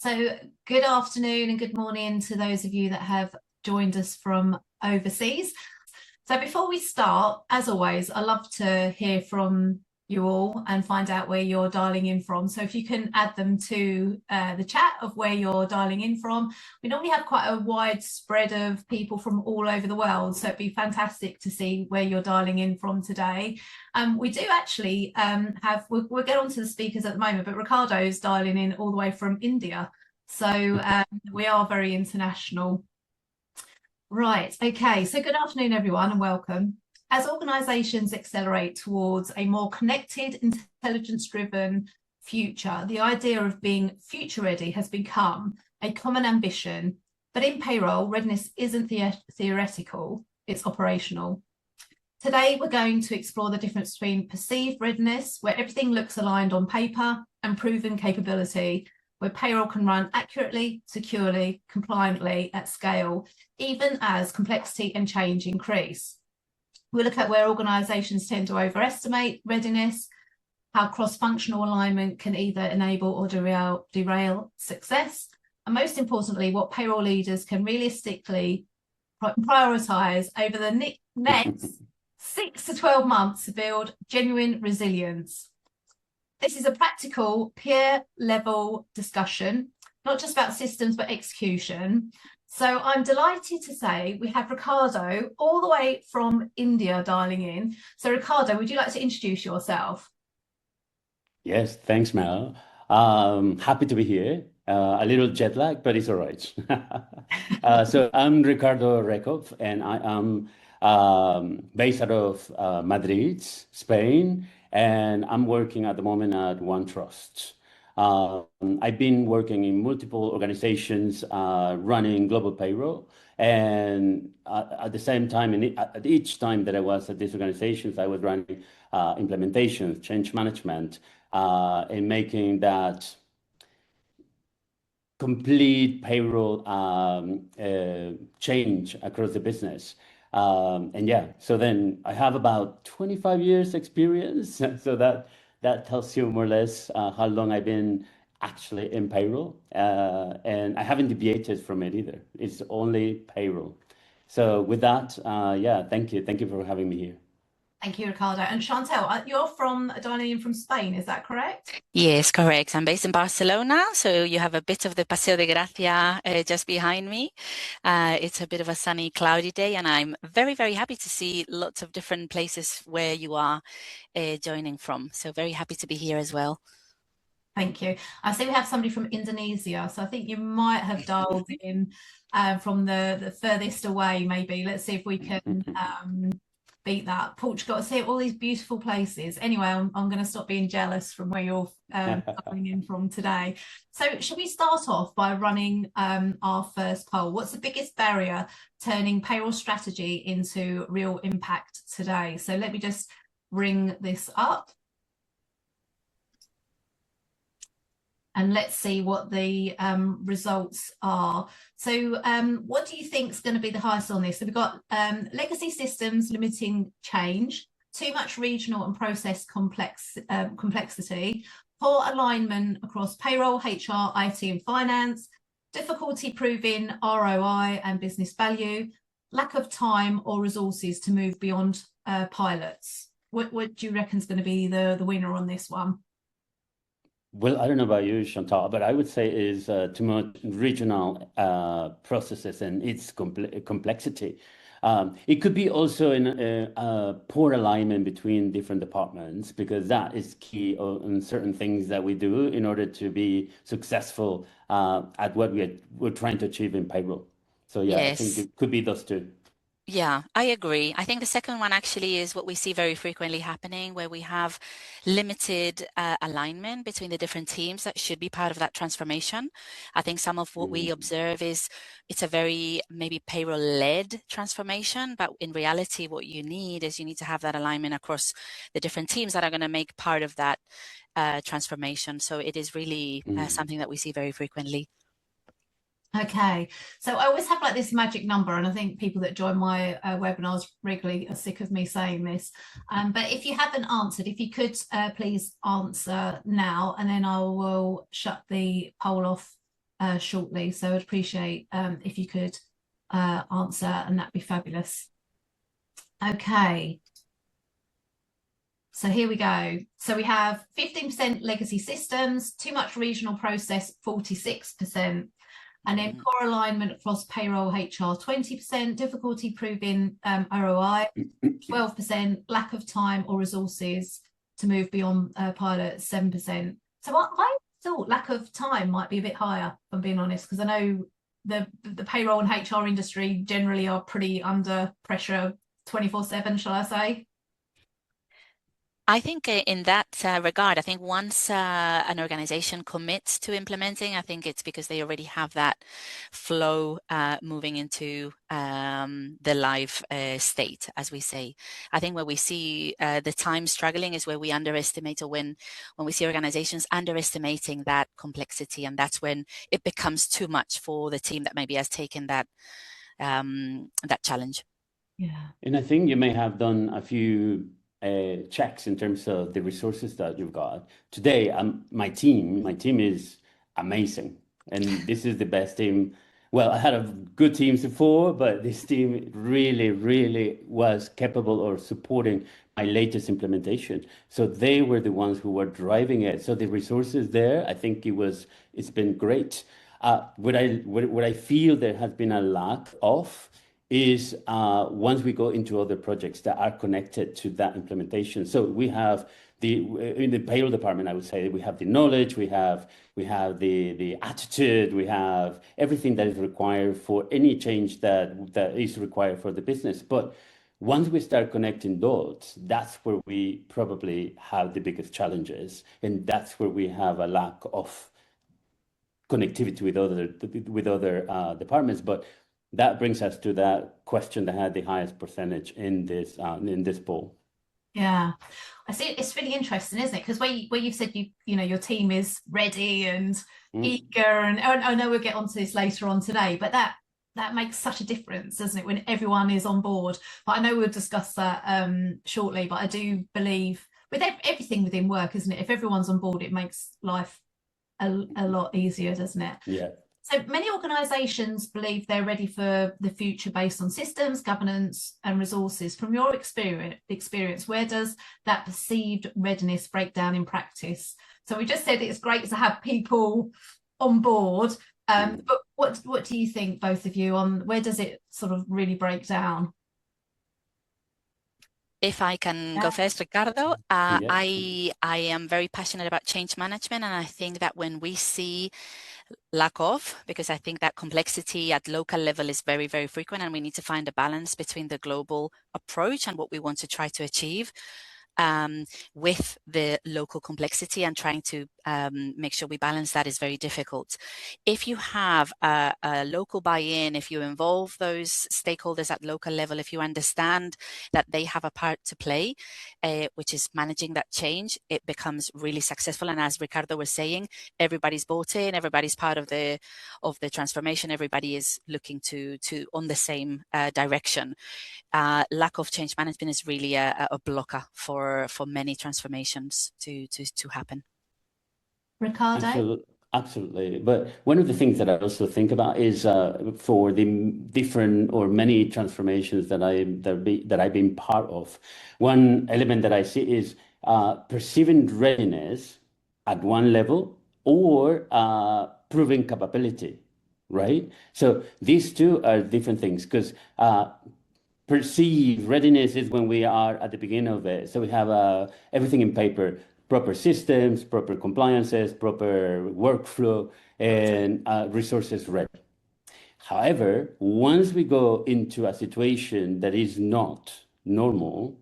So, good afternoon and good morning to those of you that have joined us from overseas. So, before we start, as always, I love to hear from you all and find out where you're dialing in from. So, if you can add them to the chat of where you're dialing in from. We normally have quite a wide spread of people from all over the world, so it'd be fantastic to see where you're dialing in from today. We do actually we'll get on to the speakers at the moment, but Ricardo's dialing in all the way from India. So we are very international. Right, okay, so good afternoon, everyone, and welcome. As organisations accelerate towards a more connected, intelligence-driven future, the idea of being future ready has become a common ambition. But in payroll, readiness isn't theoretical, it's operational. Today, we're going to explore the difference between perceived readiness, where everything looks aligned on paper, and proven capability, where payroll can run accurately, securely, compliantly at scale, even as complexity and change increase. We'll look at where organisations tend to overestimate readiness, how cross-functional alignment can either enable or derail success, and most importantly, what payroll leaders can realistically prioritise over the next 6 to 12 months to build genuine resilience. This is a practical, peer-level discussion, not just about systems, but execution. So I'm delighted to say we have Ricardo all the way from India dialing in. So Ricardo, would you like to introduce yourself? Yes, thanks, Mel. Happy to be here. A little jet lag, but it's all right. So I'm Ricardo Rekov, and I am based out of Madrid, Spain, and I'm working at the moment at OneTrust. I've been working in multiple organizations running global payroll, and at the same time, at each time that I was at these organizations, I was running implementations, change management, and making that complete payroll change across the business. And yeah, so then I have about 25 years experience. So that tells you more or less how long I've been actually in payroll. And I haven't deviated from it either. It's only payroll. So with that, yeah, thank you. Thank you for having me here. Thank you, Ricardo. And Chantel, you're dialing in from Spain, is that correct? Yes, correct. I'm based in Barcelona, so you have a bit of the Paseo de Gracia just behind me. It's a bit of a sunny, cloudy day, and I'm very, very happy to see lots of different places where you are joining from. So very happy to be here as well. Thank you. I see we have somebody from Indonesia, so I think you might have dialed in from the furthest away, maybe. Let's see if we can beat that. Portugal, I see all these beautiful places. Anyway, I'm going to stop being jealous from where you're coming in from today. So should we start off by running our first poll? What's the biggest barrier turning payroll strategy into real impact today? So let me just bring this up. And let's see what the results are. So what do you think is going to be the highest on this? So we've got legacy systems limiting change, too much regional and process complexity, poor alignment across payroll, HR, IT and finance, difficulty proving ROI and business value, lack of time or resources to move beyond pilots. What do you reckon is going to be the winner on this one? Well, I don't know about you, Chantal, but I would say is too much regional processes and its complexity. It could be also in poor alignment between different departments, because that is key on certain things that we do in order to be successful at what we're trying to achieve in payroll. So yeah, I think it could be those two. Yeah, I agree. I think the second one actually is what we see very frequently happening, where we have limited alignment between the different teams that should be part of that transformation. I think some of what we observe is it's a very maybe payroll-led transformation, but in reality, what you need is you need to have that alignment across the different teams that are going to make part of that transformation. So it is really something that we see very frequently. Okay, so I always have like this magic number, and I think people that join my webinars regularly are sick of me saying this. But if you haven't answered, if you could please answer now, and then I will shut the poll off shortly. So I'd appreciate if you could answer, and that'd be fabulous. Okay. So here we go. So we have 15% legacy systems, too much regional process, 46%. And then poor alignment across payroll, HR, 20%, difficulty proving ROI, 12%, lack of time or resources to move beyond pilot, 7%. So I thought lack of time might be a bit higher, if I'm being honest, because I know the payroll and HR industry generally are pretty under pressure 24/7, shall I say? I think in that regard, I think once an organization commits to implementing, I think it's because they already have that flow moving into the live state, as we say. I think where we see the time struggling is where we underestimate, or when we see organizations underestimating that complexity, and that's when it becomes too much for the team that maybe has taken that that challenge. Yeah. And I think you may have done a few checks in terms of the resources that you've got. Today, my team is amazing. And this is the best team. Well, I had a good teams before, but this team really, really was capable of supporting my latest implementation. So they were the ones who were driving it. So the resources there, I think it's been great. What I feel there has been a lack of is once we go into other projects that are connected to that implementation. So we have in the payroll department, I would say we have the knowledge, we have the attitude, we have everything that is required for any change that is required for the business. But once we start connecting dots, that's where we probably have the biggest challenges, and that's where we have a lack of connectivity with other departments. But that brings us to that question that had the highest percentage in this poll. Yeah, I see. It's really interesting, isn't it? Because where you've said you know your team is ready and eager, and I know we'll get onto this later on today, but that makes such a difference, doesn't it, when everyone is on board? But I know we'll discuss that shortly. But I do believe with everything within work, isn't it? If everyone's on board, it makes life a lot easier, doesn't it? Yeah. So many organisations believe they're ready for the future based on systems, governance and resources. From your experience, where does that perceived readiness break down in practice? So we just said it's great to have people on board, but what do you think, both of you, on where does it sort of really break down? If I can go first, Ricardo, I am very passionate about change management, and I think that when we see lack of, because I think that complexity at local level is very, very frequent, and we need to find a balance between the global approach and what we want to try to achieve with the local complexity, and trying to make sure we balance that is very difficult. If you have a local buy-in, if you involve those stakeholders at local level, if you understand that they have a part to play, which is managing that change, it becomes really successful. And as Ricardo was saying, everybody's bought in, everybody's part of the transformation, everybody is looking to on the same direction. Lack of change management is really a blocker for many transformations to happen. Ricardo? Absolutely. But one of the things that I also think about is for the different or many transformations that I've been part of, one element that I see is perceiving readiness at one level or proving capability, right? So these two are different things, because perceived readiness is when we are at the beginning of it. So we have everything in paper, proper systems, proper compliances, proper workflow, and resources ready. However, once we go into a situation that is not normal,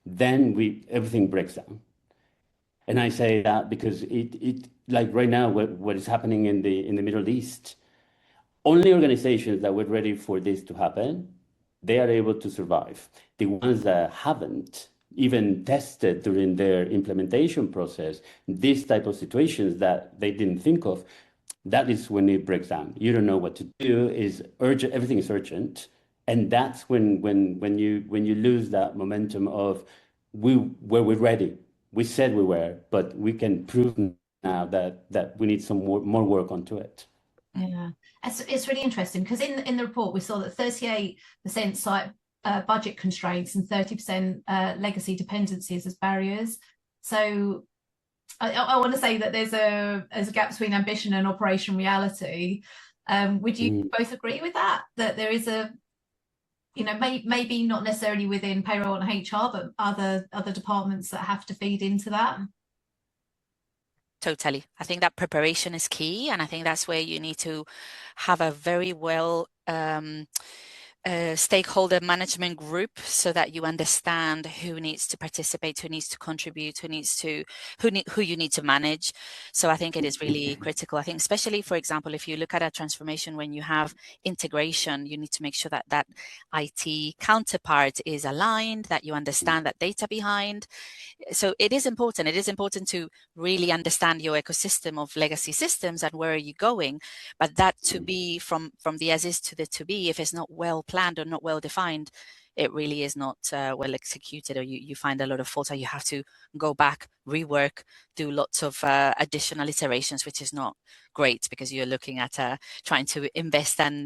then everything breaks down. And I say that because it like right now, what is happening in the Middle East, only organizations that were ready for this to happen, they are able to survive. The ones that haven't even tested during their implementation process these type of situations that they didn't think of, that is when it breaks down. You don't know what to do. Is urgent. Everything is urgent, and that's when you lose that momentum of we're ready. We said we were, but we can prove now that we need some more work onto it. Yeah, it's really interesting because in the report we saw that 38% cite budget constraints and 30% legacy dependencies as barriers. So I want to say that there's a gap between ambition and operation reality. Would you both agree with that? That there is a, you know, maybe not necessarily within payroll and HR, but other departments that have to feed into that? Totally. I think that preparation is key, and I think that's where you need to have a very well stakeholder management group so that you understand who needs to participate, who needs to contribute, who you need to manage. So I think it is really critical. I think especially, for example, if you look at a transformation when you have integration, you need to make sure that that IT counterpart is aligned, that you understand that data behind. So it is important. It is important to really understand your ecosystem of legacy systems and where are you going. But that to be from the as is to the to be, if it's not well planned or not well defined, it really is not well executed, or you find a lot of faults, or you have to go back, rework, do lots of additional iterations, which is not great because you're looking at trying to invest and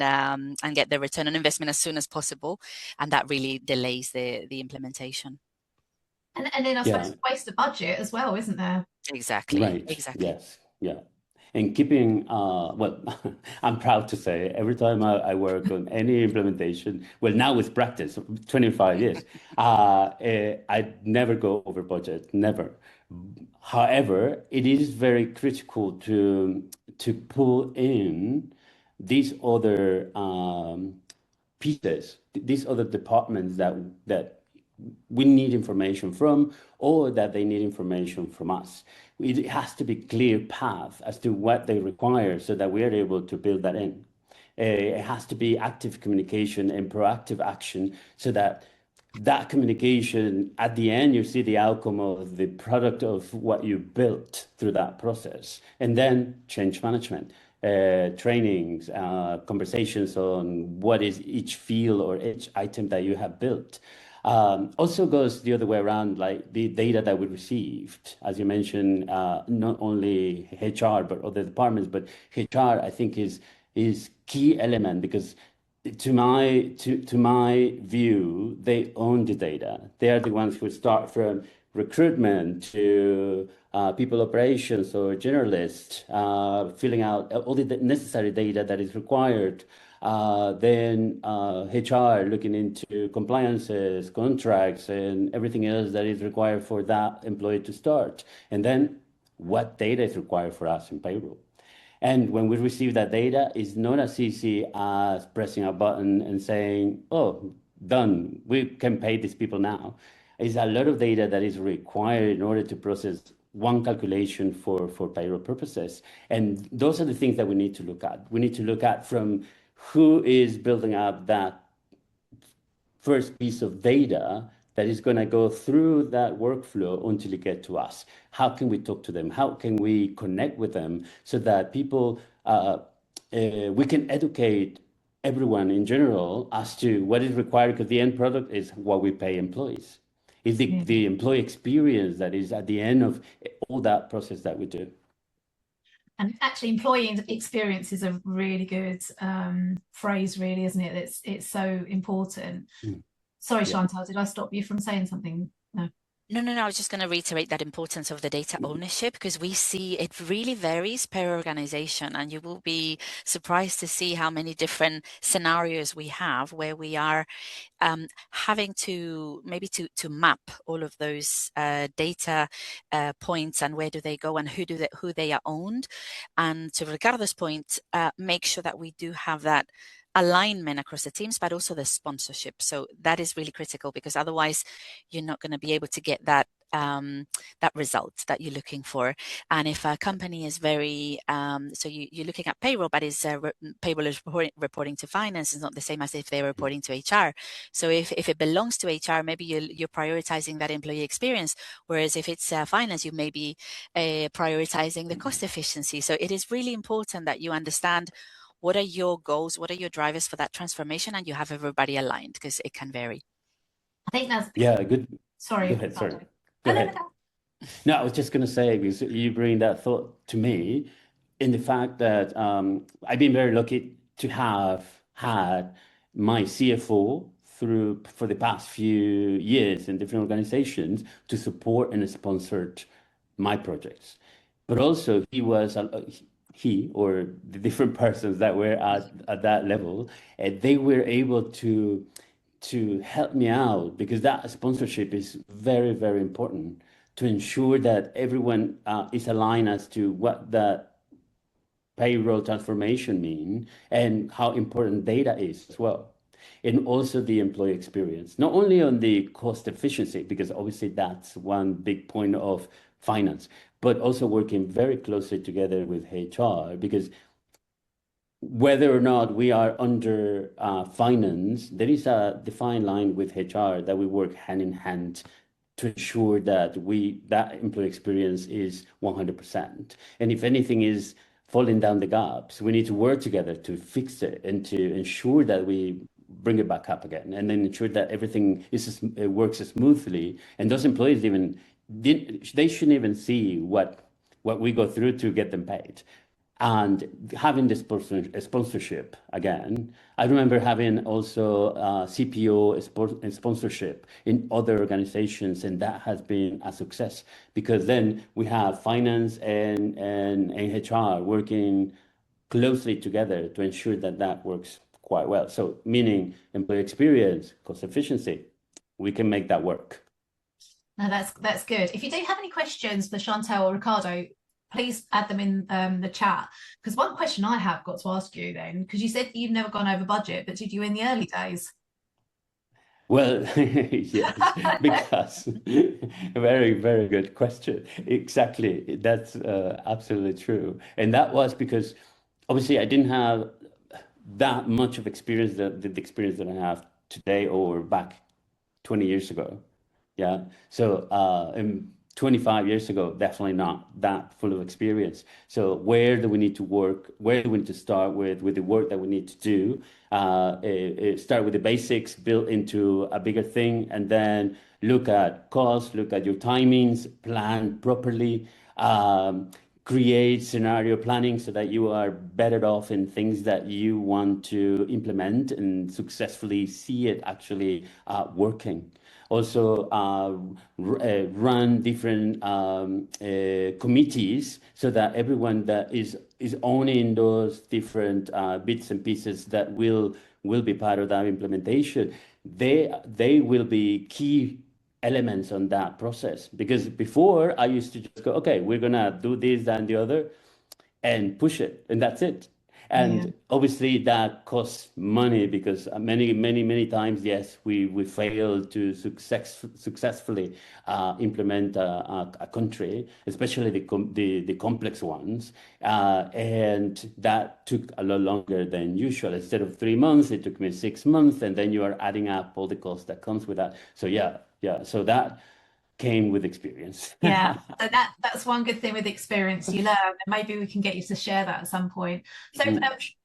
get the return on investment as soon as possible, and that really delays the implementation. And then I suppose waste of budget as well, isn't there? Exactly. Right. Exactly. Yes. Yeah. And keeping, well, I'm proud to say every time I work on any implementation, well, now with practice, 25 years, I never go over budget, never. However, it is very critical to pull in these other pieces, these other departments that we need information from, or that they need information from us. It has to be clear path as to what they require so that we are able to build that in. It has to be active communication and proactive action so that that communication, at the end, you see the outcome of the product of what you built through that process. And then change management, trainings, conversations on what is each field or each item that you have built. Also goes the other way around, like the data that we received, as you mentioned, not only HR, but other departments, but HR, I think is key element because to my view, they own the data. They are the ones who start from recruitment to people operations or generalists, filling out all the necessary data that is required. Then HR looking into compliances, contracts, and everything else that is required for that employee to start. And then what data is required for us in payroll. And when we receive that data, it's not as easy as pressing a button and saying, oh, done, we can pay these people now. It's a lot of data that is required in order to process one calculation for payroll purposes. And those are the things that we need to look at. We need to look at from who is building up that first piece of data that is going to go through that workflow until it gets to us. How can we talk to them? How can we connect with them so that people, we can educate everyone in general as to what is required, because the end product is what we pay employees. It's the employee experience that is at the end of all that process that we do. And actually, employee experience is a really good phrase, really, isn't it? It's so important. Sorry, Chantal, did I stop you from saying something? No. No. I was just going to reiterate that importance of the data ownership, because we see it really varies per organization, and you will be surprised to see how many different scenarios we have where we are having to maybe to map all of those data points and where do they go and who they are owned, and to Ricardo's point, make sure that we do have that alignment across the teams, but also the sponsorship. So that is really critical, because otherwise you're not going to be able to get that that result that you're looking for. And if a company is very, so you're looking at payroll, but payroll is reporting to finance, is not the same as if they're reporting to HR. So if it belongs to HR, maybe you're prioritizing that employee experience, whereas if it's finance, you may be prioritizing the cost efficiency. So it is really important that you understand what are your goals, what are your drivers for that transformation, and you have everybody aligned, because it can vary. I think that's good. Sorry. Go ahead. Sorry. Go ahead. No, I was just going to say, because you bring that thought to me, in the fact that I've been very lucky to have had my CFO for the past few years in different organizations to support and sponsored my projects. But also he or the different persons that were at that level, they were able to help me out, because that sponsorship is very, very important to ensure that everyone is aligned as to what the payroll transformation mean and how important data is as well. And also the employee experience, not only on the cost efficiency, because obviously that's one big point of finance, but also working very closely together with HR, because whether or not we are under finance, there is a defined line with HR that we work hand in hand to ensure that that employee experience is 100%. And if anything is falling down the gaps, we need to work together to fix it and to ensure that we bring it back up again, and then ensure that everything works smoothly. And those employees they shouldn't even see what we go through to get them paid. And having this sponsorship again, I remember having also CPO sponsorship in other organizations, and that has been a success, because then we have finance and HR working closely together to ensure that that works quite well. So meaning employee experience, cost efficiency, we can make that work. No, that's good. If you do have any questions for Chantal or Ricardo, please add them in the chat, because one question I have got to ask you then, because you said you've never gone over budget, but did you in the early days? Well, yes, because very, very good question. Exactly, that's absolutely true. And that was because obviously I didn't have that much of experience, the experience that I have today or back 20 years ago. Yeah. So 25 years ago, definitely not that full of experience. So where do we need to work? Where do we need to start with the work that we need to do? Start with the basics, build into a bigger thing, and then look at cost, look at your timings, plan properly, create scenario planning so that you are better off in things that you want to implement and successfully see it actually working. Also run different committees so that everyone that is owning those different bits and pieces that will be part of that implementation, they will be key elements on that process. Because before I used to just go, okay, we're gonna do this, that, and the other, and push it, and that's it. And obviously that costs money, because many times, yes, we fail to successfully implement a country, especially the complex ones, and that took a lot longer than usual. Instead of 3 months, it took me 6 months, and then you are adding up all the costs that comes with that. So so that came with experience. Yeah, so that's one good thing with experience you learn, and maybe we can get you to share that at some point. So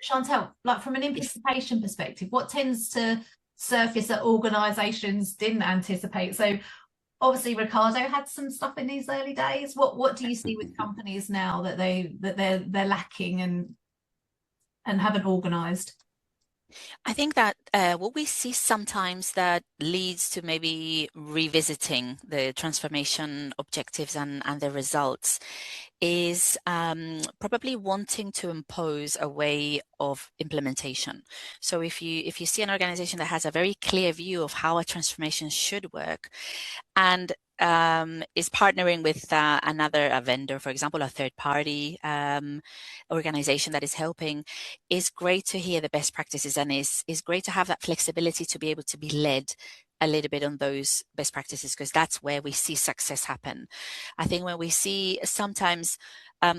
Chantal, like from an implementation perspective, what tends to surface that organizations didn't anticipate? So obviously Ricardo had some stuff in these early days. What do you see with companies now that they're lacking and haven't organized? I think that what we see sometimes that leads to maybe revisiting the transformation objectives and the results is probably wanting to impose a way of implementation. So if you see an organization that has a very clear view of how a transformation should work, and is partnering with a vendor, for example, a third party organization that is helping, is great to hear the best practices, and is great to have that flexibility to be able to be led a little bit on those best practices, because that's where we see success happen. I think when we see sometimes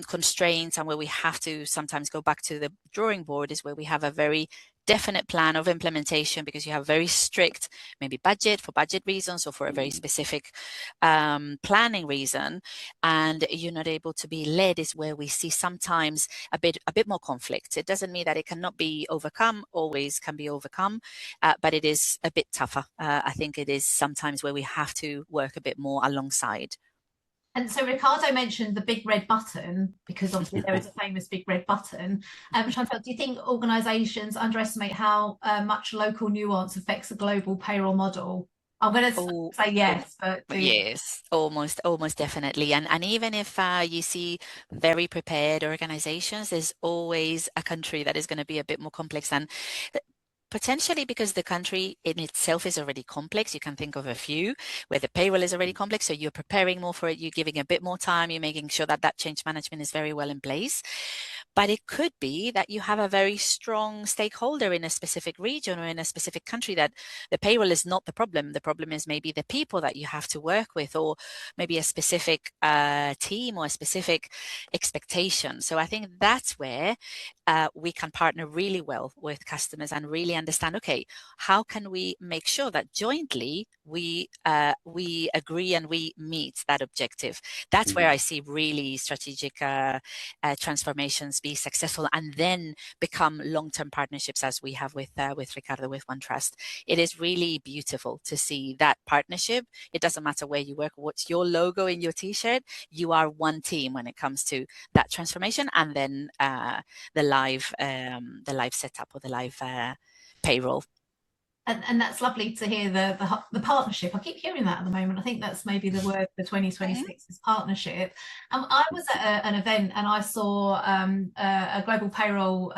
constraints and where we have to sometimes go back to the drawing board is where we have a very definite plan of implementation, because you have very strict maybe budget for budget reasons or for a very specific planning reason, and you're not able to be led, is where we see sometimes a bit more conflict. It doesn't mean that it cannot be overcome, always can be overcome, but it is a bit tougher. I think it is sometimes where we have to work a bit more alongside. And so Ricardo mentioned the big red button, because obviously there is a famous big red button. Chantal, do you think organisations underestimate how much local nuance affects a global payroll model? I'm going to say yes, but yes, almost definitely. And even if you see very prepared organizations, there's always a country that is going to be a bit more complex, and potentially because the country in itself is already complex. You can think of a few where the payroll is already complex, so you're preparing more for it, you're giving a bit more time, you're making sure that that change management is very well in place. But it could be that you have a very strong stakeholder in a specific region or in a specific country that the payroll is not the problem. The problem is maybe the people that you have to work with, or maybe a specific team or a specific expectation. So I think that's where we can partner really well with customers and really understand, okay, how can we make sure that jointly we agree and we meet that objective? That's where I see really strategic transformations be successful and then become long-term partnerships, as we have with Ricardo with OneTrust. It is really beautiful to see that partnership. It doesn't matter where you work, what's your logo in your t-shirt, you are one team when it comes to that transformation, and then the live setup or the live payroll. And that's lovely to hear the partnership. I keep hearing that at the moment. I think that's maybe the word for 2026 is partnership. I was at an event and I saw a global payroll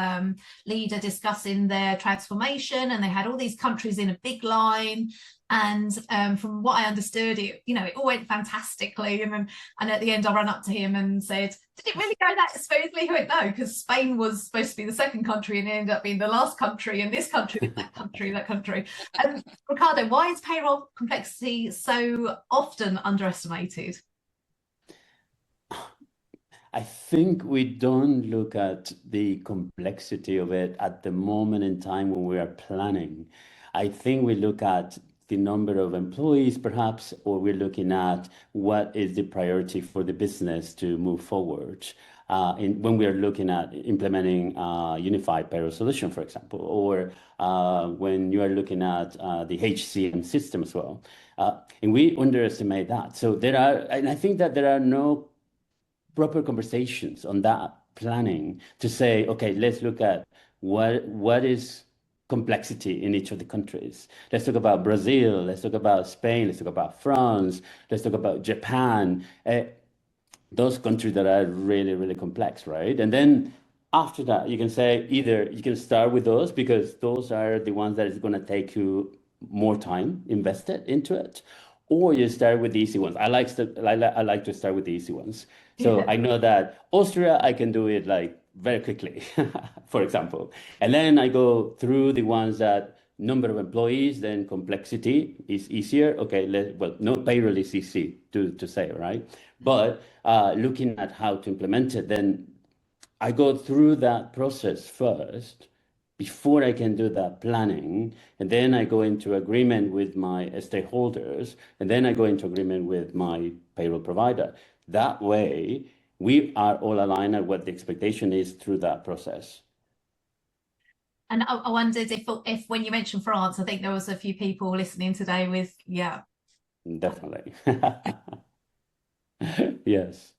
leader discussing their transformation, and they had all these countries in a big line. And from what I understood, it all went fantastically. And at the end, I ran up to him and said, "Did it really go that smoothly?" He went, "No, because Spain was supposed to be the second country and it ended up being the last country, and this country, that country, that country." Ricardo, why is payroll complexity so often underestimated? I think we don't look at the complexity of it at the moment in time when we are planning. I think we look at the number of employees, perhaps, or we're looking at what is the priority for the business to move forward. When we are looking at implementing a unified payroll solution, for example, or when you are looking at the HCM system as well. And we underestimate that. So and I think that there are no proper conversations on that planning to say, okay, let's look at what is complexity in each of the countries. Let's talk about Brazil, let's talk about Spain, let's talk about France, let's talk about Japan, those countries that are really, really complex, right? And then after that, you can say either you can start with those because those are the ones that is going to take you more time invested into it, or you start with the easy ones. I like to start with the easy ones. So yeah. I know that Austria, I can do it like very quickly, for example. And then I go through the ones that number of employees, then complexity is easier. Okay, no, payroll is easy to say, right? But looking at how to implement it, then I go through that process first before I can do that planning, and then I go into agreement with my stakeholders, and then I go into agreement with my payroll provider. That way, we are all aligned at what the expectation is through that process. And I wondered if when you mentioned France, I think there was a few people listening today with, yeah. Definitely. Yes.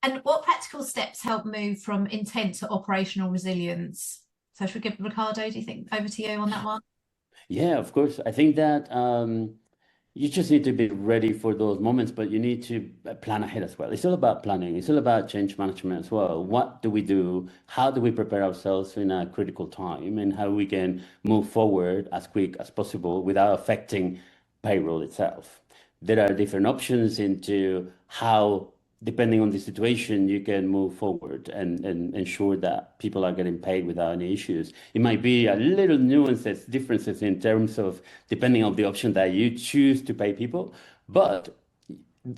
And what practical steps help move from intent to operational resilience? So should we give Ricardo, do you think, over to you on that one? Yeah, of course. I think that you just need to be ready for those moments, but you need to plan ahead as well. It's all about planning. It's all about change management as well. What do we do? How do we prepare ourselves in a critical time, and how we can move forward as quick as possible without affecting payroll itself? There are different options into how, depending on the situation, you can move forward and ensure that people are getting paid without any issues. It might be a little nuances, differences in terms of depending on the option that you choose to pay people, but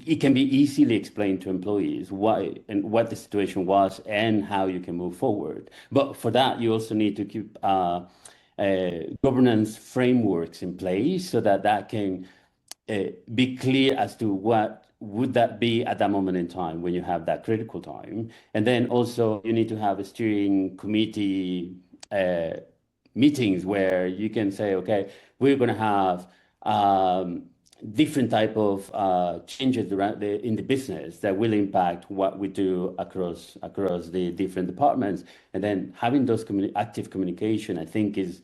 it can be easily explained to employees why and what the situation was and how you can move forward. But for that, you also need to keep governance frameworks in place so that can be clear as to what would that be at that moment in time when you have that critical time. And then also you need to have a steering committee meetings where you can say, okay, we're going to have different type of changes around in the business that will impact what we do across the different departments. And then having those active communication, I think, is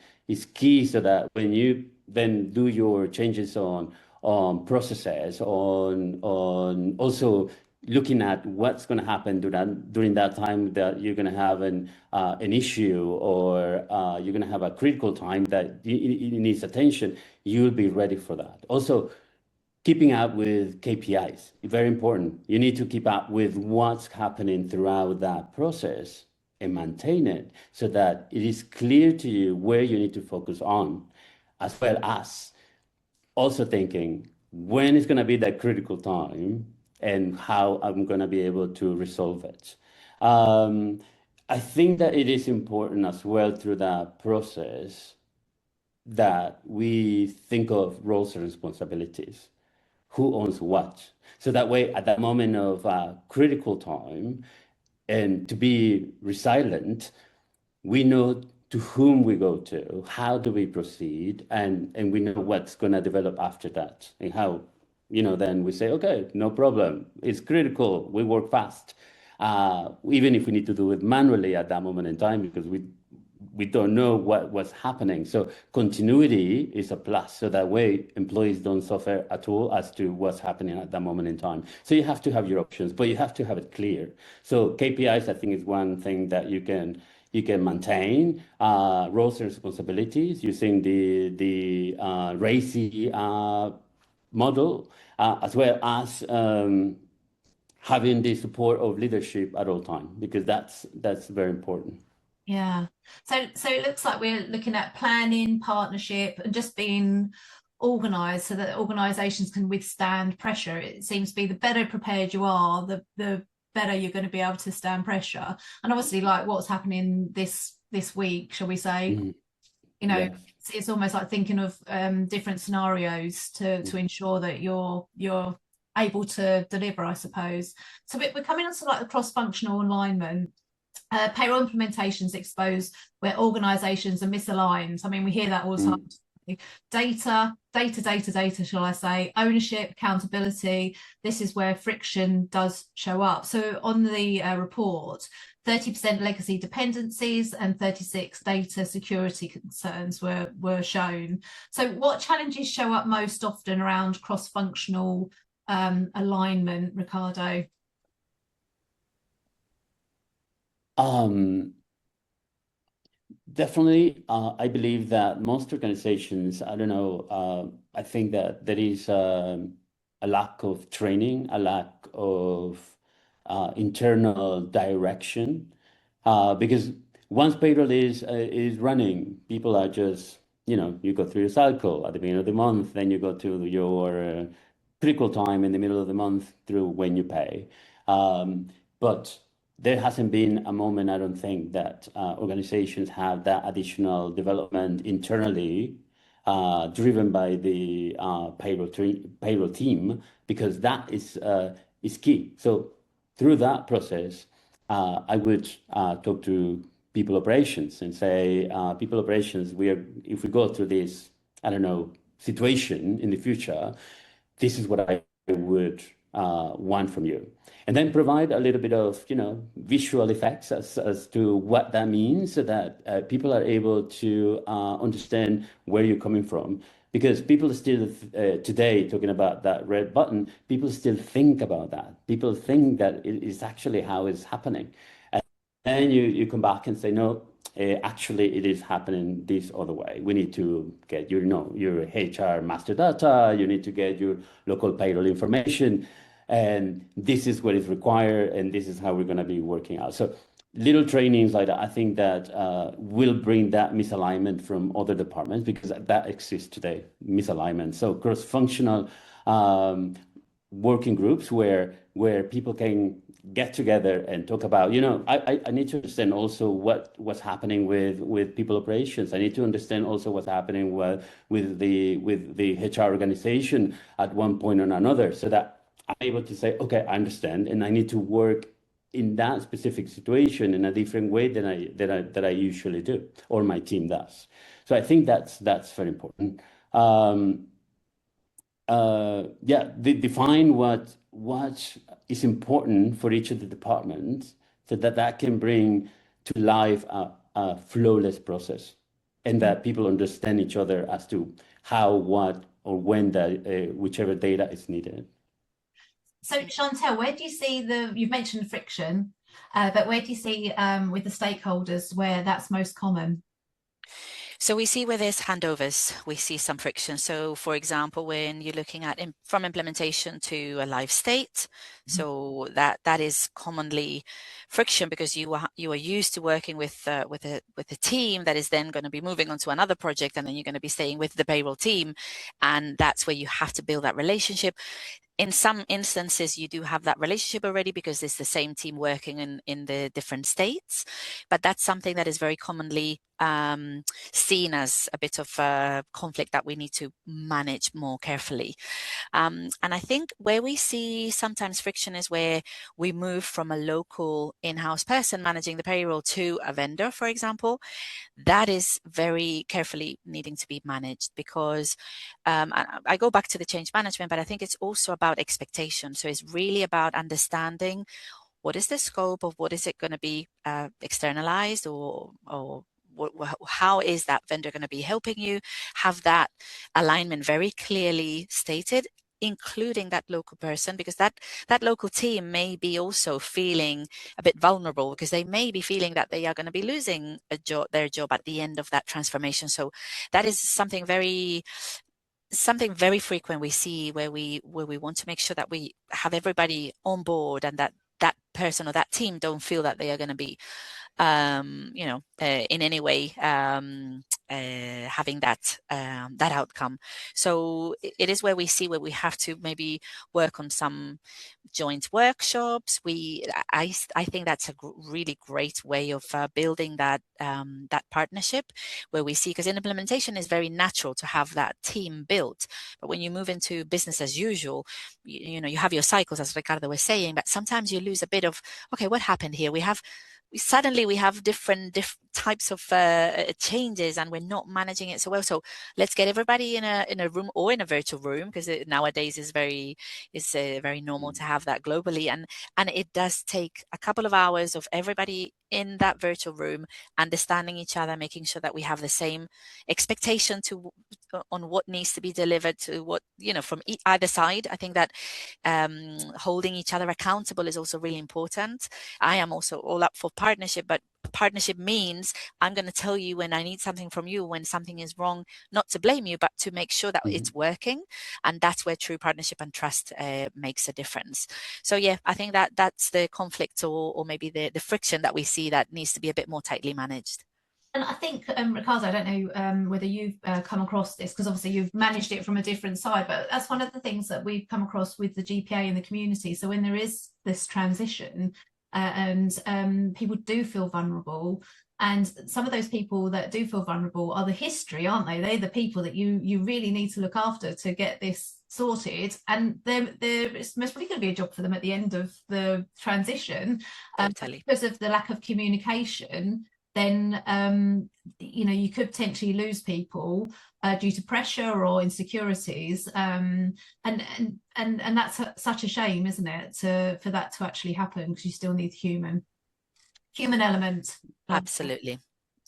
key, so that when you then do your changes on processes, on also looking at what's going to happen during that time that you're going to have an issue, or you're going to have a critical time that it needs attention, you'll be ready for that. Also, keeping up with KPIs, very important. You need to keep up with what's happening throughout that process and maintain it, so that it is clear to you where you need to focus on, as well as also thinking when is going to be that critical time and how I'm going to be able to resolve it. I think that it is important as well through that process that we think of roles and responsibilities. Who owns what? So that way, at that moment of critical time, and to be resilient, we know to whom we go to, how do we proceed, and we know what's going to develop after that, and how, then we say, okay, no problem. It's critical. We work fast, even if we need to do it manually at that moment in time, because we don't know what's happening. So continuity is a plus. So that way employees don't suffer at all as to what's happening at that moment in time. So you have to have your options, but you have to have it clear. So KPIs, I think, is one thing that you can maintain. Roles and responsibilities using the RACI model, as well as having the support of leadership at all times, because that's very important. Yeah. So it looks like we're looking at planning, partnership, and just being organized so that organizations can withstand pressure. It seems to be the better prepared you are, the better you're going to be able to stand pressure. And obviously, like what's happening this week, shall we say, Yes. it's almost like thinking of different scenarios to ensure that you're able to deliver, I suppose. So we're coming on to like the cross-functional alignment. Payroll implementations expose where organizations are misaligned. I mean, we hear that all the time. Data, shall I say, ownership, accountability. This is where friction does show up. So on the report, 30% legacy dependencies and 36 data security concerns were shown. So what challenges show up most often around cross-functional alignment, Ricardo? Definitely, I believe that most organizations, I don't know, I think that there is a lack of training, a lack of internal direction, because once payroll is running, people are just, you go through your cycle at the beginning of the month, then you go to your critical time in the middle of the month through when you pay. But there hasn't been a moment, I don't think, that organizations have that additional development internally, driven by the payroll team, because that is key. So through that process, I would talk to people operations and say, people operations, if we go through this, I don't know, situation in the future, this is what I would want from you. And then provide a little bit of, visual effects as to what that means, so that people are able to understand where you're coming from. Because people still, today, talking about that red button, people still think about that. People think that it is actually how it's happening. And then you come back and say, no, actually it is happening this other way. We need to get your HR master data, you need to get your local payroll information, and this is what is required, and this is how we're going to be working out. So little trainings like that, I think that will bring that misalignment from other departments, because that exists today, misalignment. So cross-functional working groups where people can get together and talk about, I need to understand also what's happening with people operations. I need to understand also what's happening with the HR organization at one point or another, so that I'm able to say, okay, I understand, and I need to work in that specific situation in a different way than I usually do, or my team does. So I think that's very important. define what is important for each of the departments so that can bring to life a flawless process and that people understand each other as to how, what, or when whichever data is needed. So Chantel, where do you see you've mentioned friction, but where do you see with the stakeholders where that's most common? So we see where there's handovers, we see some friction. So for example, when you're looking at from implementation to a live state, so that is commonly friction because you are used to working with a team that is then going to be moving on to another project, and then you're going to be staying with the payroll team, and that's where you have to build that relationship. In some instances, you do have that relationship already because it's the same team working in the different states, but that's something that is very commonly seen as a bit of a conflict that we need to manage more carefully. And I think where we see sometimes friction is where we move from a local in-house person managing the payroll to a vendor, for example. That is very carefully needing to be managed because I go back to the change management, but I think it's also about expectation. So it's really about understanding what is the scope of what is it going to be externalized or how is that vendor going to be helping you have that alignment very clearly stated, including that local person, because that local team may be also feeling a bit vulnerable because they may be feeling that they are going to be losing their job at the end of that transformation. So that is something very frequent we see where we want to make sure that we have everybody on board and that person or that team don't feel that they are going to be in any way having that outcome. So it is where we see where we have to maybe work on some joint workshops. I think that's a really great way of building that partnership where we see, because in implementation is very natural to have that team built, but when you move into business as usual, you have your cycles, as Ricardo was saying, but sometimes you lose a bit of, okay, what happened here? Suddenly we have different types of changes and we're not managing it so well. So let's get everybody in a room or in a virtual room, because nowadays is very normal to have that globally, and it does take a couple of hours of everybody in that virtual room understanding each other, making sure that we have the same expectation on what needs to be delivered to what, from either side. I think that holding each other accountable is also really important. I am also all up for partnership, but partnership means I'm going to tell you when I need something from you, when something is wrong, not to blame you, but to make sure that it's working. And that's where true partnership and trust makes a difference. So yeah, I think that's the conflict or maybe the friction that we see that needs to be a bit more tightly managed. And I think, Ricardo, I don't know whether you've come across this, because obviously you've managed it from a different side, but that's one of the things that we've come across with the GPA in the community. So when there is this transition and people do feel vulnerable, and some of those people that do feel vulnerable are the history, aren't they? They're the people that you really need to look after to get this sorted, and it's most probably going to be a job for them at the end of the transition. Totally. Because of the lack of communication, then you could potentially lose people due to pressure or insecurities, and that's such a shame, isn't it, for that to actually happen, because you still need the human element. Absolutely.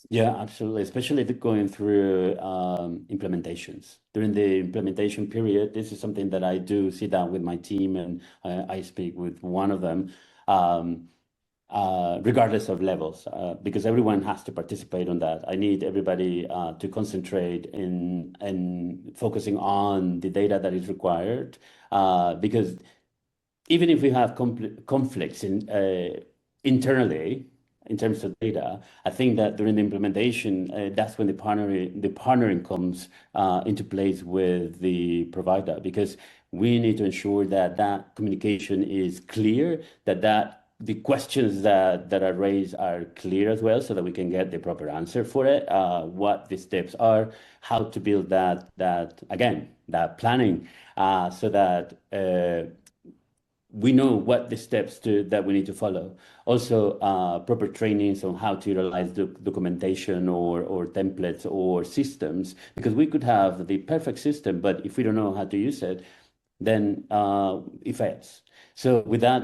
Yeah, absolutely. Especially if going through implementations. During the implementation period, this is something that I do sit down with my team and I speak with one of them, regardless of levels, because everyone has to participate on that. I need everybody to concentrate in focusing on the data that is required, because even if we have conflicts internally, in terms of data, I think that during the implementation, that's when the partnering comes into place with the provider, because we need to ensure that communication is clear, that the questions that are raised are clear as well, so that we can get the proper answer for it, what the steps are, how to build that planning, so that we know what the steps that we need to follow. Also, proper trainings on how to utilize the documentation or templates or systems, because we could have the perfect system, but if we don't know how to use it, then it fails. So with that,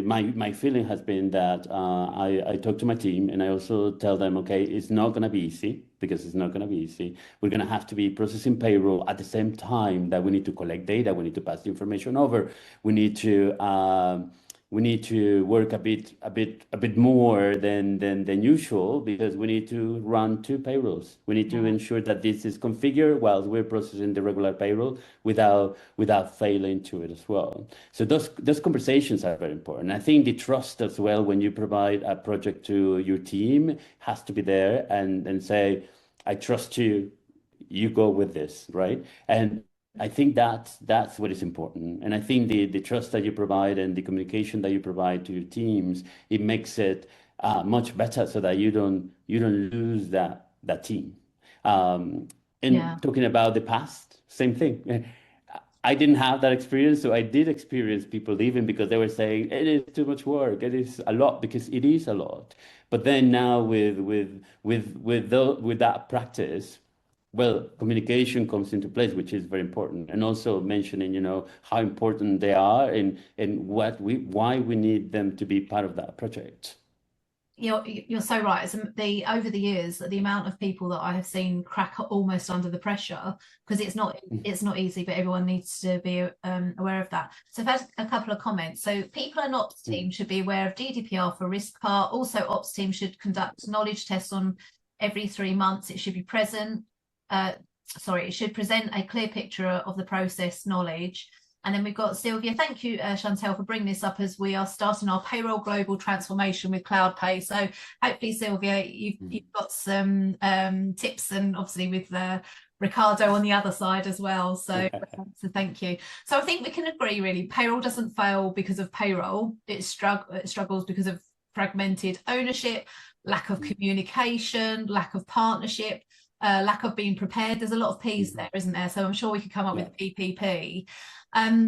my feeling has been that I talk to my team and I also tell them, okay, it's not going to be easy, because it's not going to be easy. We're going to have to be processing payroll at the same time that we need to collect data. We need to pass the information over. We need to work a bit more than usual, because we need to run 2 payrolls. We need to ensure that this is configured while we're processing the regular payroll without failing to it as well. So those conversations are very important. I think the trust as well, when you provide a project to your team, has to be there, and say, I trust you, you go with this, right? And I think that's what is important. And I think the trust that you provide and the communication that you provide to your teams, it makes it much better, so that you don't lose that team. Talking about the past, same thing. I didn't have that experience, so I did experience people leaving because they were saying it is too much work, it is a lot, because it is a lot. But then now with that practice, well, communication comes into place, which is very important, and also mentioning, how important they are and why we need them to be part of that project. You're so right. Over the years, the amount of people that I have seen crack almost under the pressure, because it's not easy, but everyone needs to be aware of that. So I've had a couple of comments. So people and ops team should be aware of GDPR for risk part. Also, ops team should conduct knowledge tests on every 3 months. It should be present. It should present a clear picture of the process knowledge. And then we've got Sylvia. Thank you, Chantel, for bringing this up, as we are starting our payroll global transformation with CloudPay. So hopefully, Sylvia, you've got some tips, and obviously with Ricardo on the other side as well. So thank you. So I think we can agree, really, payroll doesn't fail because of payroll. It struggles because of fragmented ownership, lack of communication, lack of partnership, lack of being prepared. There's a lot of P's there, isn't there? So I'm sure we could come up with PPP.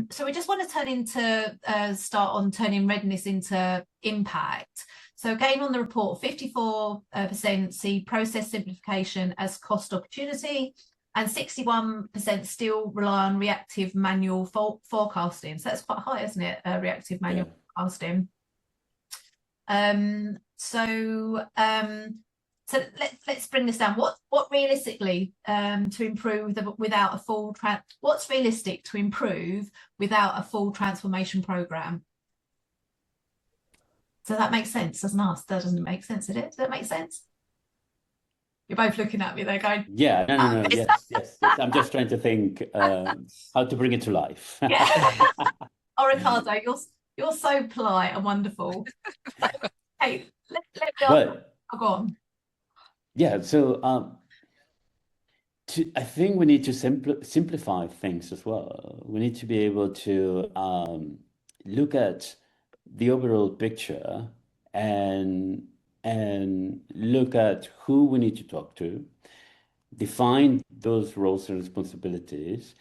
So we just want to start on turning readiness into impact. So again, on the report, 54% see process simplification as cost opportunity, and 61% still rely on reactive manual forecasting. So that's quite high, isn't it? Reactive manual forecasting. So let's bring this down. What realistically to improve without a full what's realistic to improve without a full transformation program? So that makes sense, doesn't it? That doesn't make sense, did it? Does that make sense? You're both looking at me there going, yeah, no. Yes. I'm just trying to think how to bring it to life. Oh, Ricardo, you're so polite and wonderful. Hey, let go on. Yeah, so I think we need to simplify things as well. We need to be able to look at the overall picture and look at who we need to talk to, define those roles and responsibilities,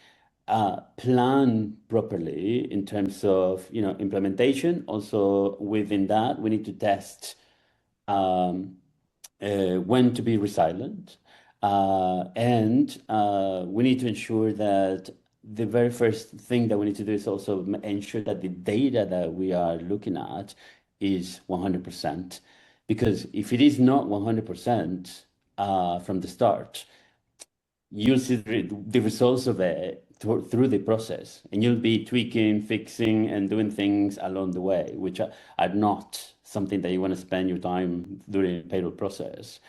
plan properly in terms of implementation. Also within that, we need to test when to be resilient, and we need to ensure that the very first thing that we need to do is also ensure that the data that we are looking at is 100%, because if it is not 100% from the start, you'll see the results of it through the process, and you'll be tweaking, fixing, and doing things along the way, which are not something that you want to spend your time during the payroll process.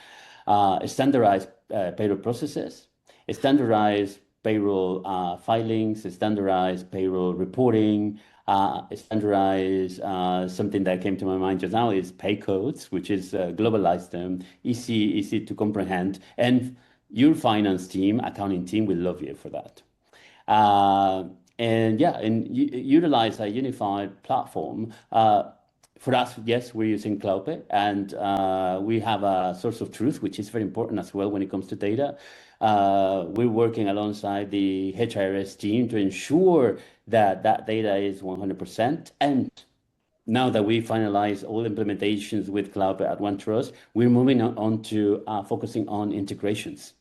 Standardized payroll processes, standardized payroll filings, standardized payroll reporting, standardized something that came to my mind just now is pay codes, which is globalized them, easy to comprehend, and your finance team, accounting team will love you for that. And utilize a unified platform. for us, yes, we're using Cloudpay, and we have a source of truth, which is very important as well when it comes to data. We're working alongside the HRS team to ensure that that data is 100%. And now that we finalize all implementations with Cloudpay at OneTrust, we're moving on to focusing on integrations.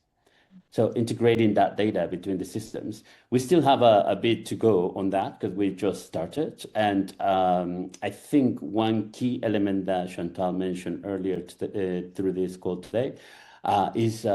So integrating that data between the systems. We still have a bit to go on that because we just started. And I think one key element that Chantal mentioned earlier through this call today is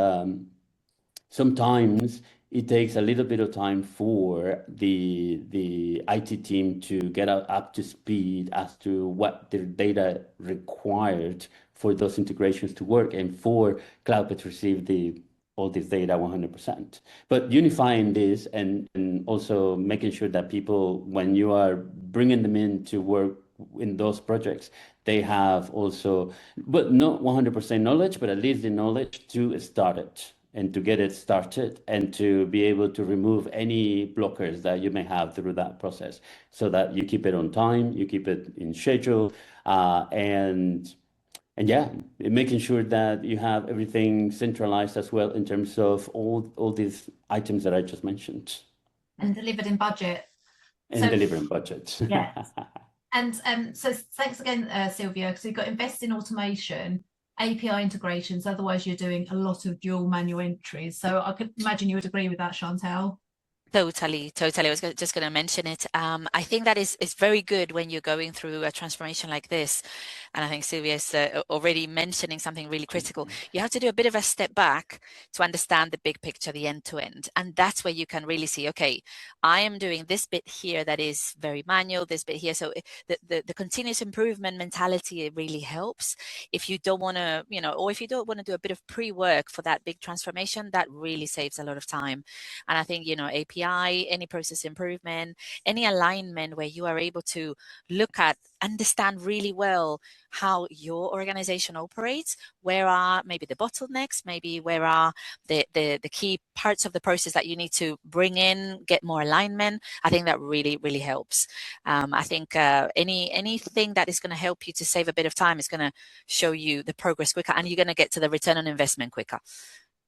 sometimes it takes a little bit of time for the IT team to get up to speed as to what the data required for those integrations to work and for Cloudpay to receive all this data 100%. But unifying this and also making sure that people, when you are bringing them in to work in those projects, they have also, but not 100% knowledge, but at least the knowledge to start it and to get it started and to be able to remove any blockers that you may have through that process so that you keep it on time, you keep it in schedule, and yeah, making sure that you have everything centralized as well in terms of all these items that I just mentioned. And delivered in budget. And delivering budgets. Yes. And so thanks again, Sylvia, because you've got invest in automation, API integrations, otherwise you're doing a lot of dual manual entries. So I could imagine you would agree with that, Chantal. Totally. I was just going to mention it. I think that is very good when you're going through a transformation like this. And I think Sylvia is already mentioning something really critical. You have to do a bit of a step back to understand the big picture, the end to end. And that's where you can really see, okay, I am doing this bit here that is very manual, this bit here. So the continuous improvement mentality, it really helps. If you don't want to, or if you don't want to do a bit of pre-work for that big transformation, that really saves a lot of time. And I think, API, any process improvement, any alignment where you are able to look at, understand really well how your organization operates, where are maybe the bottlenecks, maybe where are the key parts of the process that you need to bring in, get more alignment. I think that really, really helps. I think anything that is going to help you to save a bit of time is going to show you the progress quicker, and you're going to get to the return on investment quicker.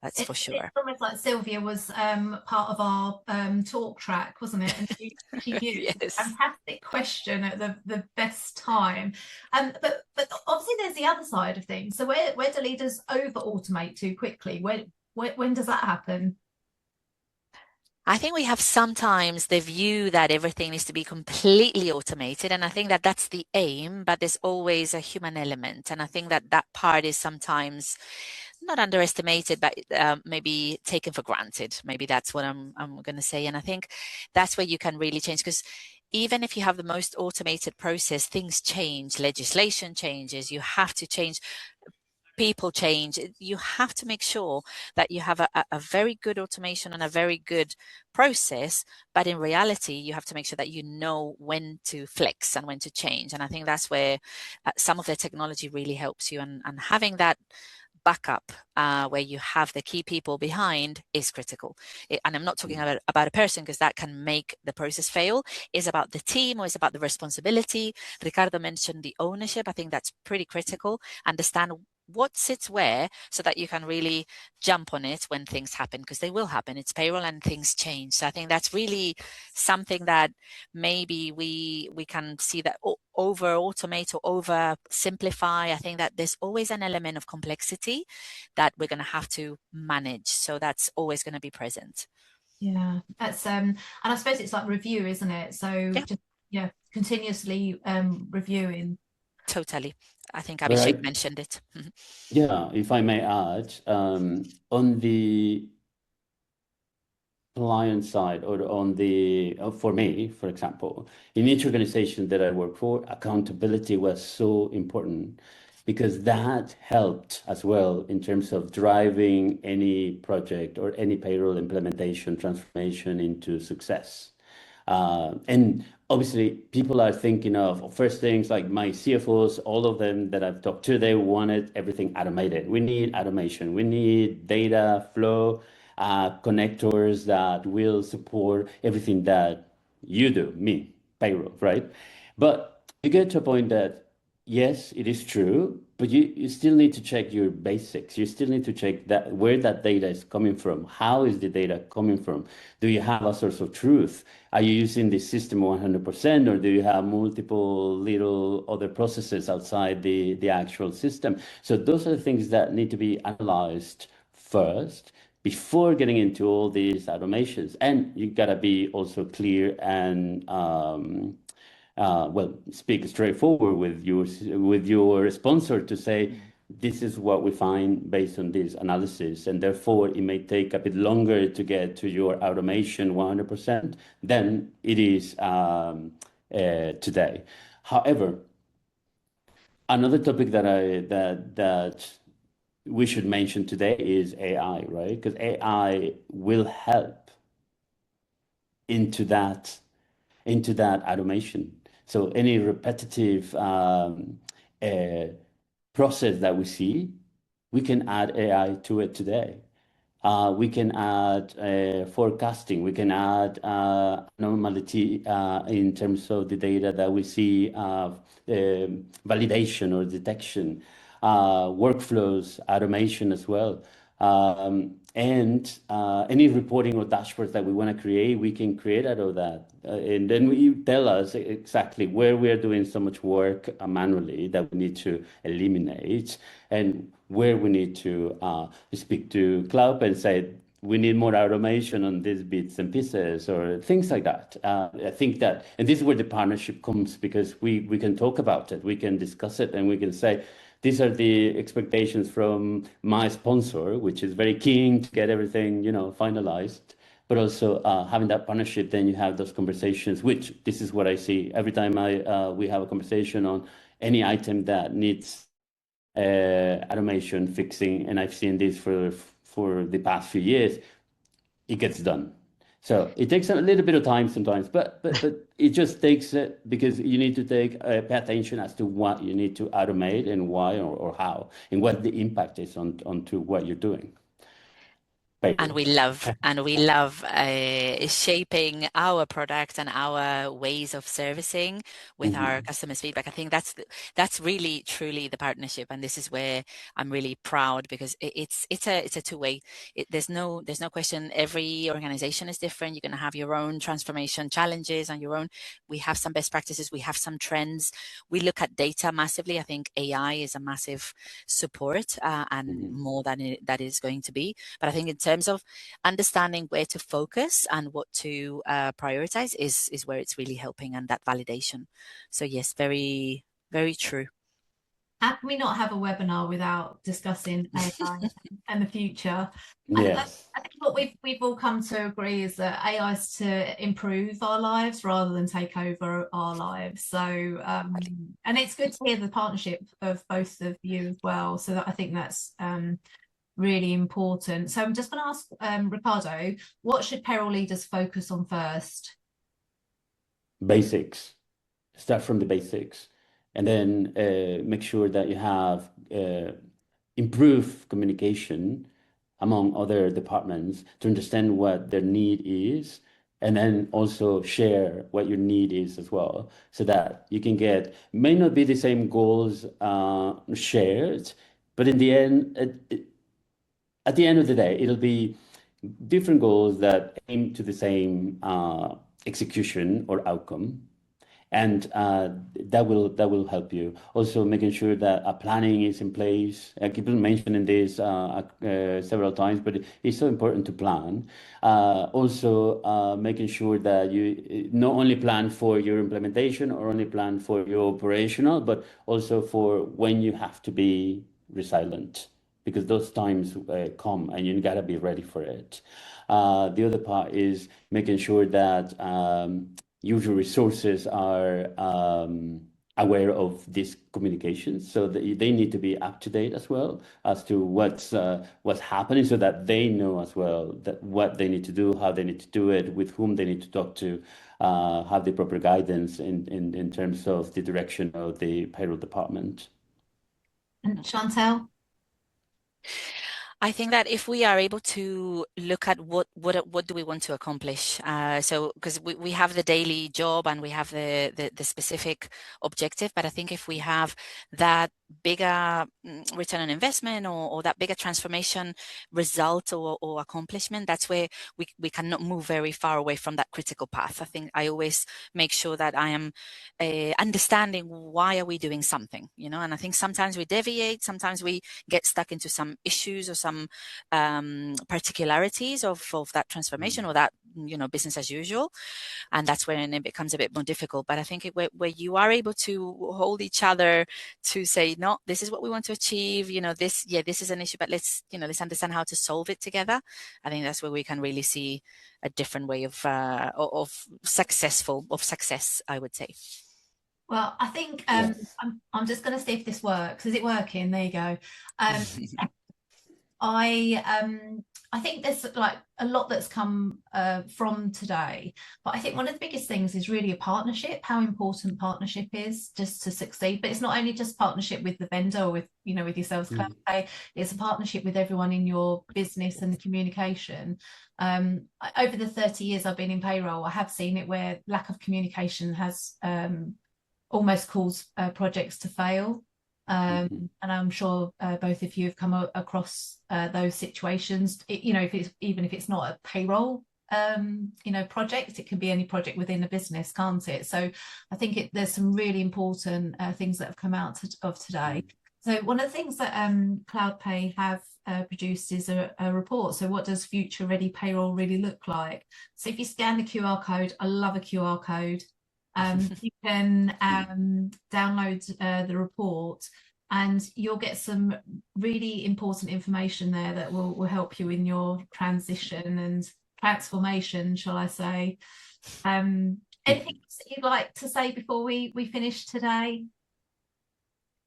That's for sure. It's almost like Sylvia was part of our talk track, wasn't it? And she used Yes. a fantastic question at the best time. But obviously there's the other side of things. So where do leaders over automate too quickly? When does that happen? I think we have sometimes the view that everything needs to be completely automated, and I think that that's the aim, but there's always a human element, and I think that that part is sometimes not underestimated, but maybe taken for granted. Maybe that's what I'm going to say. And I think that's where you can really change, because even if you have the most automated process, things change, legislation changes, you have to change, people change. You have to make sure that you have a very good automation and a very good process, but in reality, you have to make sure that you know when to flex and when to change. And I think that's where some of the technology really helps you, and having that backup where you have the key people behind is critical. And I'm not talking about a person, because that can make the process fail. It's about the team, or it's about the responsibility. Ricardo mentioned the ownership. I think that's pretty critical. Understand what sits where, so that you can really jump on it when things happen, because they will happen. It's payroll and things change. So I think that's really something that maybe we can see that over automate or over simplify. I think that there's always an element of complexity that we're going to have to manage. So that's always going to be present. Yeah, that's and I suppose it's like review, isn't it? So just continuously reviewing. Totally. I think Abhishek mentioned it. Yeah, if I may add, on the client side, or on the, for me, for example, in each organization that I work for, accountability was so important, because that helped as well in terms of driving any project or any payroll implementation transformation into success. And obviously, people are thinking of first things like my CFOs, all of them that I've talked to, they wanted everything automated. We need automation. We need data flow, connectors that will support everything that you do, me, payroll, right? But you get to a point that yes, it is true, but you still need to check your basics. You still need to check that where that data is coming from. How is the data coming from? Do you have a source of truth? Are you using the system 100%, or do you have multiple little other processes outside the actual system? So those are the things that need to be analyzed first before getting into all these automations. And you gotta be also clear and well, speak straightforward with your sponsor to say, this is what we find based on this analysis, and therefore it may take a bit longer to get to your automation 100% than it is today. However, another topic that we should mention today is AI, right? Because AI will help into that automation. So any repetitive process that we see, we can add AI to it today. We can add forecasting. We can add anomaly in terms of the data that we see, validation or detection, workflows, automation as well. And any reporting or dashboards that we want to create, we can create out of that. And then we tell us exactly where we are doing so much work manually that we need to eliminate, and where we need to speak to cloud and say, we need more automation on these bits and pieces or things like that. I think that, and this is where the partnership comes, because we can talk about it, we can discuss it, and we can say, these are the expectations from my sponsor, which is very keen to get everything, finalized. But also having that partnership, then you have those conversations, which this is what I see every time we have a conversation on any item that needs automation fixing, and I've seen this for the past few years, it gets done. So it takes a little bit of time sometimes, but it just takes it, because you need to pay attention as to what you need to automate and why or how, and what the impact is onto what you're doing. And we love shaping our product and our ways of servicing with our customers' feedback. I think that's really truly the partnership, and this is where I'm really proud, because it's a two-way. There's no question. Every organization is different. You're going to have your own transformation challenges and your own. We have some best practices. We have some trends. We look at data massively. I think AI is a massive support and more than that is going to be. But I think in terms of understanding where to focus and what to prioritize is where it's really helping, and that validation. So yes, very, very true. How can we not have a webinar without discussing AI and the future? Yes. I think what we've all come to agree is that AI is to improve our lives rather than take over our lives. So, and it's good to hear the partnership of both of you as well. So that I think that's really important. So I'm just going to ask Ricardo, what should payroll leaders focus on first? Basics. Start from the basics, and then make sure that you have improved communication among other departments to understand what their need is, and then also share what your need is as well, so that you can get, may not be the same goals shared, but in the end, at the end of the day, it'll be different goals that aim to the same execution or outcome. And that will help you. Also making sure that a planning is in place. I keep mentioning this several times, but it's so important to plan. Also making sure that you not only plan for your implementation or only plan for your operational, but also for when you have to be resilient, because those times come and you gotta be ready for it. The other part is making sure that user resources are aware of these communications, so that they need to be up to date as well as to what's happening, so that they know as well that what they need to do, how they need to do it, with whom they need to talk to, have the proper guidance in terms of the direction of the payroll department. And Chantel? I think that if we are able to look at what do we want to accomplish, so because we have the daily job and we have the specific objective, but I think if we have that bigger return on investment or that bigger transformation result or accomplishment, that's where we cannot move very far away from that critical path. I think I always make sure that I am understanding why are we doing something, you know, and I think sometimes we deviate, sometimes we get stuck into some issues or some particularities of that transformation or that, you know, business as usual, and that's when it becomes a bit more difficult. But I think where you are able to hold each other to say, no, this is what we want to achieve, you know, this is an issue, but let's understand how to solve it together. I think that's where we can really see a different way of success, I would say. Well, I think Yes. I'm just going to see if this works. Is it working? There you go. I think there's like a lot that's come from today, but I think one of the biggest things is really a partnership, how important partnership is just to succeed. But it's not only just partnership with the vendor or with, you know, with yourselves, CloudPay, it's a partnership with everyone in your business and the communication. Over the 30 years I've been in payroll, I have seen it where lack of communication has almost caused projects to fail. And I'm sure both of you have come across those situations. You know, even if it's not a payroll, you know, project, it can be any project within a business, can't it? So I think there's some really important things that have come out of today. So one of the things that CloudPay have produced is a report. So what does future ready payroll really look like? So if you scan the QR code, I love a QR code. You can download the report and you'll get some really important information there that will help you in your transition and transformation, shall I say. Anything else that you'd like to say before we finish today?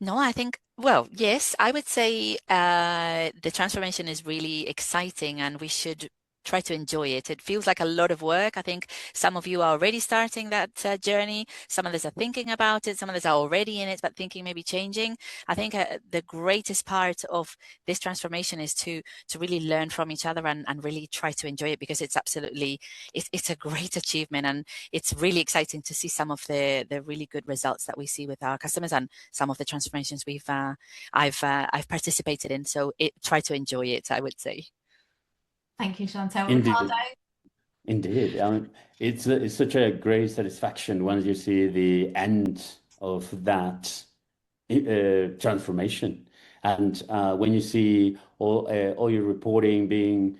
No, I think, well, yes, I would say the transformation is really exciting and we should try to enjoy it. It feels like a lot of work. I think some of you are already starting that journey. Some of us are thinking about it. Some of us are already in it, but thinking maybe changing. I think the greatest part of this transformation is to really learn from each other and really try to enjoy it, because it's absolutely, it's a great achievement. And it's really exciting to see some of the really good results that we see with our customers and some of the transformations I've participated in. So try to enjoy it, I would say. Thank you, Chantal. Indeed. Ricardo? Indeed. It's such a great satisfaction once you see the end of that transformation. And when you see all your reporting being,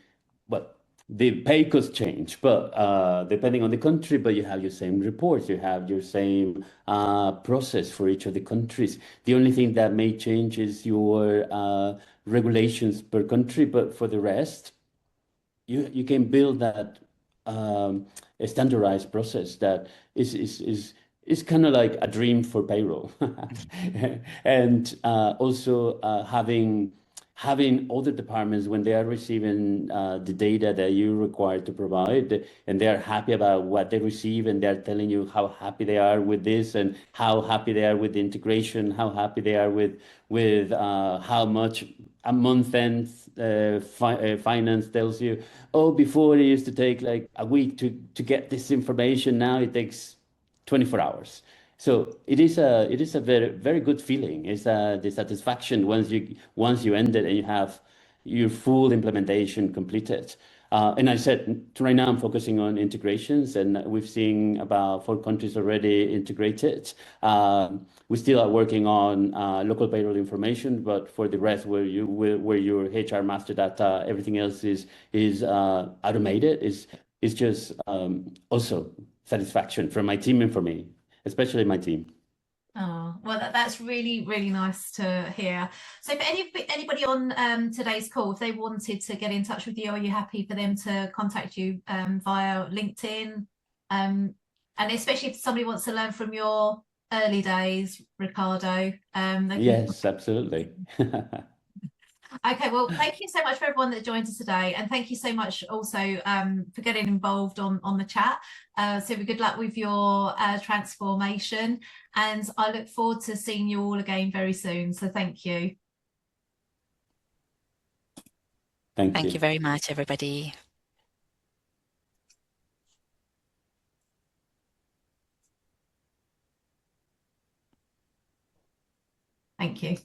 well, the pay could change, but depending on the country, but you have your same reports, you have your same process for each of the countries. The only thing that may change is your regulations per country, but for the rest, you can build that a standardized process that is kind of like a dream for payroll. And also having other departments, when they are receiving the data that you require to provide, and they're happy about what they receive, and they're telling you how happy they are with this, and how happy they are with the integration, how happy they are with how much a month-end finance tells you, oh, before it used to take like a week to get this information, now it takes 24 hours. So it is a very, very good feeling. It's the satisfaction once you end it and you have your full implementation completed. And I said, right now I'm focusing on integrations, and we've seen about 4 countries already integrated. We still are working on local payroll information, but for the rest, where your HR master data, everything else is automated, is just also satisfaction from my team and for me, especially my team. Oh, well, that's really, really nice to hear. So for anybody on today's call, if they wanted to get in touch with you, are you happy for them to contact you via LinkedIn? And especially if somebody wants to learn from your early days, Ricardo. Yes, absolutely. Okay, well, thank you so much for everyone that joined us today, and thank you so much also for getting involved on the chat. So good luck with your transformation, and I look forward to seeing you all again very soon. So thank you. Thank Thank you. you very much, everybody. Thank you.